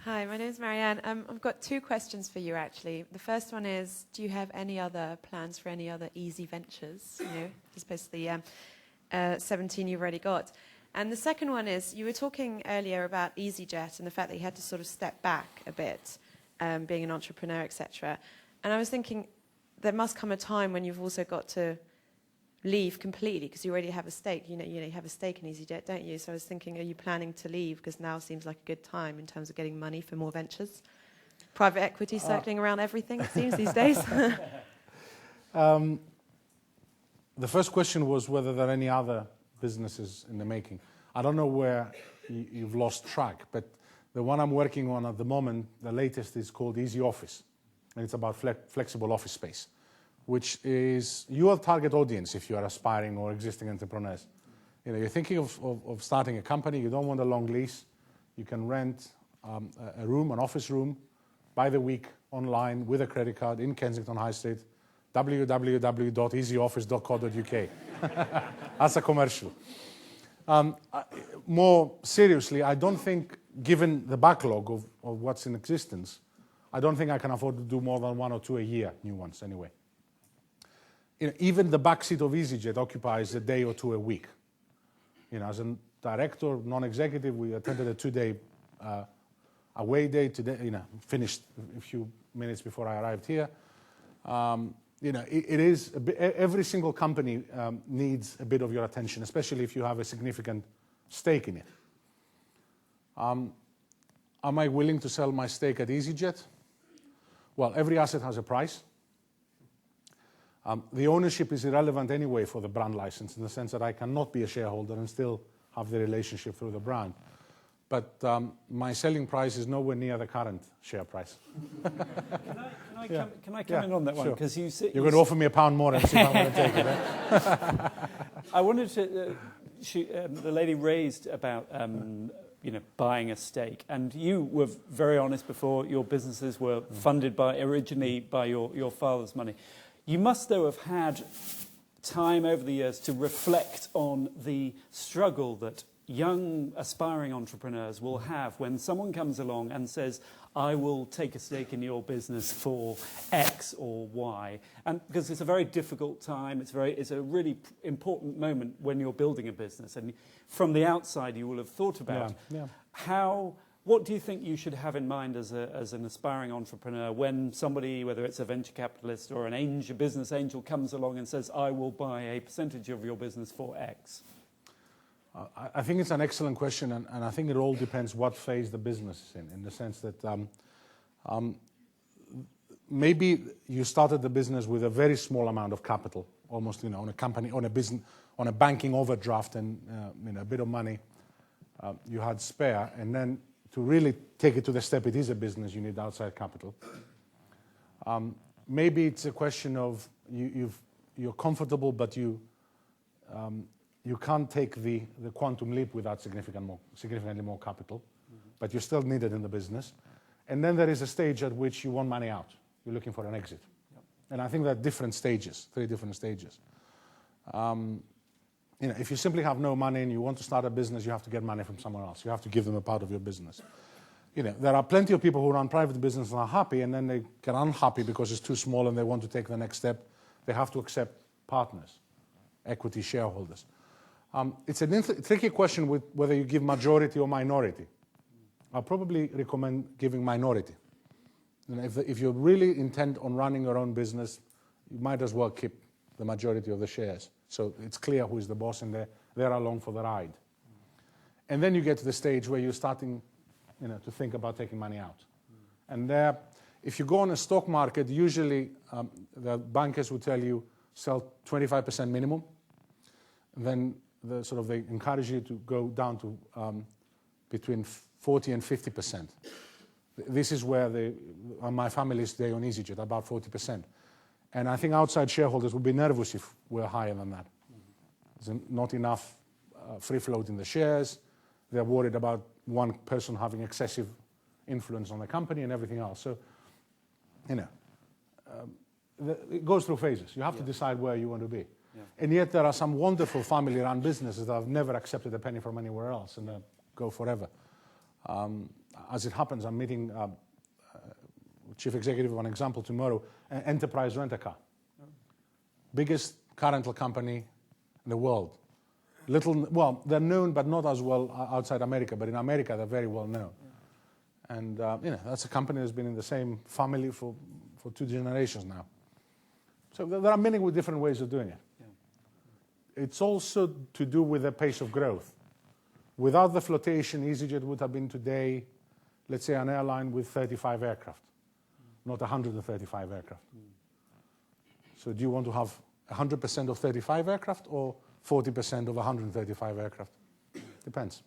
Hi, my name is Marianne. I've got two questions for you, actually. The first one is, do you have any other plans for any other easy ventures, as opposed to the 17 you've already got? And the second one is, you were talking earlier about EasyJet and the fact that you had to sort of step back a bit, being an entrepreneur, etc. And I was thinking, there must come a time when you've also got to leave completely, because you already have a stake. You have a stake in EasyJet, don't you? So I was thinking, are you planning to leave? Because now seems like a good time in terms of getting money for more ventures. Private equity circling around everything, it seems, these days. The first question was whether there are any other businesses in the making. I don't know where you've lost track, but the one I'm working on at the moment, the latest, is called Easy Office. And it's about flexible office space, which is your target audience if you are aspiring or existing entrepreneurs. You're thinking of starting a company, you don't want a long lease, you can rent a room, an office room, by the week, online, with a credit card, in Kensington High Street, www.easyoffice.co.uk. That's a commercial. More seriously, I don't think, given the backlog of what's in existence, I don't think I can afford to do more than 1 or 2 a year, new ones anyway. Even the backseat of EasyJet occupies a day or 2 a week. As a director, non-executive, we attended a 2-day away day today. Finished a few minutes before I arrived here. It is every single company needs a bit of your attention, especially if you have a significant stake in it. Am I willing to sell my stake at EasyJet? Well, every asset has a price. The ownership is irrelevant anyway for the brand license, in the sense that I cannot be a shareholder and still have the relationship through the brand. But my selling price is nowhere near the current share price. Can I come in on that one? Sure. Because you're going to offer me £1 more and see if I'm going to take it. I wanted to. The lady raised about buying a stake, and you were very honest before. Your businesses were funded originally by your father's money. You must, though, have had time over the years to reflect on the struggle that young aspiring entrepreneurs will have when someone comes along and says, I will take a stake in your business for X or Y. And because it's a very difficult time, it's a really important moment when you're building a business. And from the outside, you will have thought about what do you think you should have in mind as an aspiring entrepreneur when somebody, whether it's a venture capitalist or a business angel, comes along and says, I will buy a percentage of your business for X? I think it's an excellent question, and I think it all depends what phase the business is in the sense that maybe you started the business with a very small amount of capital, almost on a company, on a business, on a banking overdraft, and a bit of money you had spare, and then to really take it to the step it is a business, you need outside capital. Maybe it's a question of you're comfortable, but you can't take the quantum leap without significantly more capital, but you still need it in the business. And then there is a stage at which you want money out. You're looking for an exit. Yep. And I think there are different stages, 3 different stages. If you simply have no money and you want to start a business, you have to get money from somewhere else. You have to give them a part of your business. There are plenty of people who run private business and are happy, and then they get unhappy because it's too small and they want to take the next step. They have to accept partners, equity shareholders. It's a tricky question with whether you give majority or minority. I'll probably recommend giving minority. If you're really intent on running your own business, you might as well keep the majority of the shares. So it's clear who is the boss, and they're along for the ride. And then you get to the stage where you're starting to think about taking money out. And there, if you go on a stock market, usually the bankers will tell you sell 25% minimum. Then they encourage you to go down to between 40 and 50%. This is where my family stay on EasyJet, about 40%. And I think outside shareholders would be nervous if we're higher than that. There's not enough free float in the shares. They're worried about one person having excessive influence on the company and everything else. So, it goes through phases. You have to decide where you want to be. Yeah. And yet there are some wonderful family-run businesses that have never accepted a penny from anywhere else and go forever. as it happens, I'm meeting chief executive of an example tomorrow, Enterprise Rent-A-Car. Biggest car rental company in the world. Well, they're known, but not as well outside America, but in America, they're very well known. Yeah. And, that's a company that's been in the same family for 2 generations now. So there are many different ways of doing it. Yeah. It's also to do with the pace of growth. Without the flotation, EasyJet would have been today, let's say, an airline with 35 aircraft, not 135 aircraft. So do you want to have 100% of 35 aircraft or 40% of 135 aircraft? Depends.